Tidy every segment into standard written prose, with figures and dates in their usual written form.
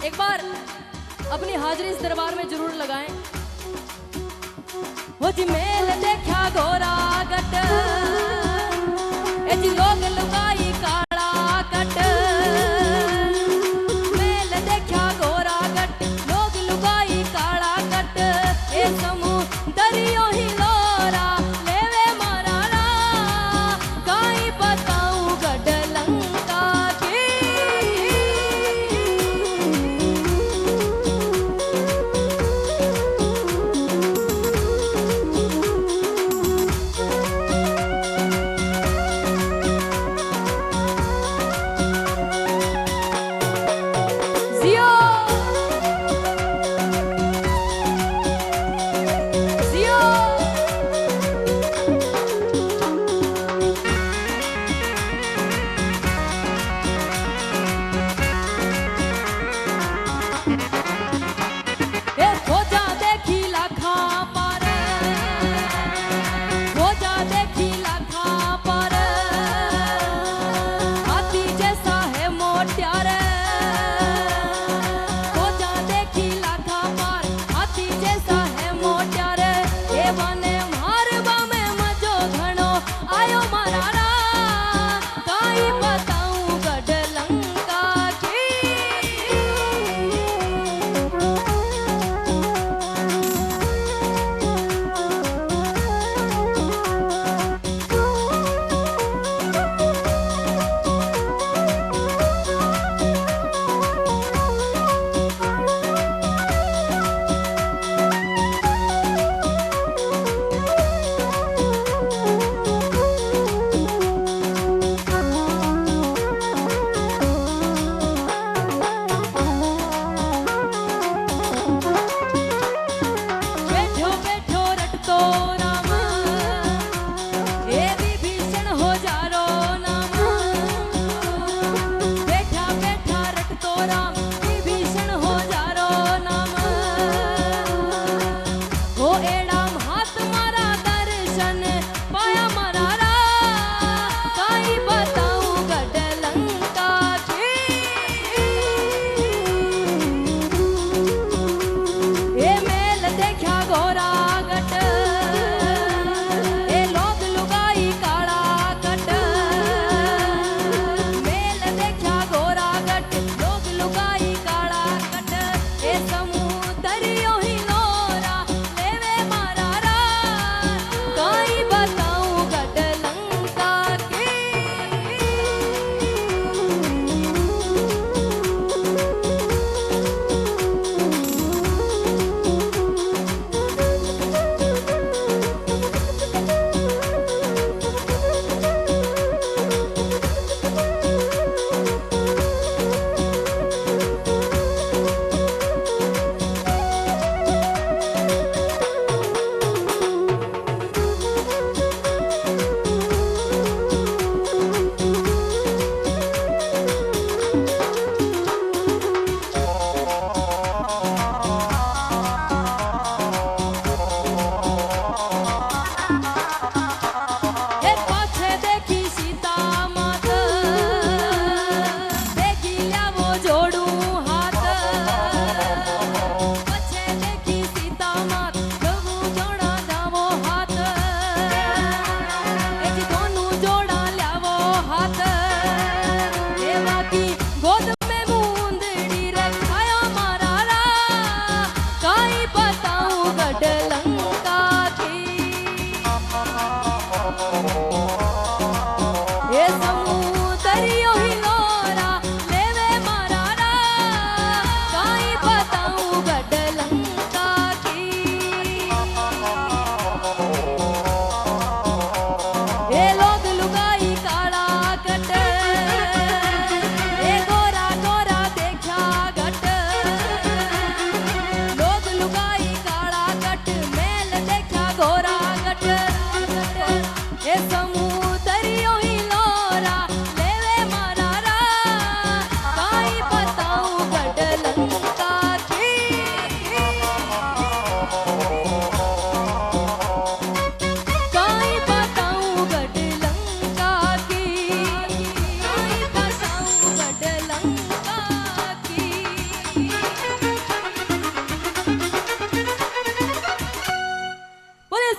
एक बार अपनी हाजिरी इस दरबार में जरूर लगाएं। वो जी मेल देखा गोरा गट, ए जी लोग लुगाई काला गट। मेल देखा गोरा गट, लोग लुगाई काला गट। ए समूह दरियो ही लोरा लेवे मारा रा, काई बताऊं गढ़ लंका की। जियो जियो ए खोजा देखी लाखा पर, खोजा देखी लाखा पर। हाथी जैसा है मोटियार, खोजा देखी लाखा पर। हाथी जैसा है मोटियार। ए बने मारवा में मजो घणो आयो मारा रा, काई बताऊं गढ़ लंका की। बैठो बैठो रटतो राम, ए विभीषण हो जारो नाम। बैठा बैठा रटतो राम, विभीषण हो जारो नाम। हो एड़ा हाथ मारा दर्शन पाया मारा रा, काई बताऊं गढ़ लंका की। ए मेल देखा गोरा गट, ए लोग लुगाई काला गट। मेल देखा गोरा गट, लोग लुगाई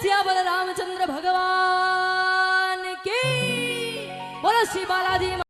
सियावर रामचंद्र भगवान की बोलो श्री बालाजी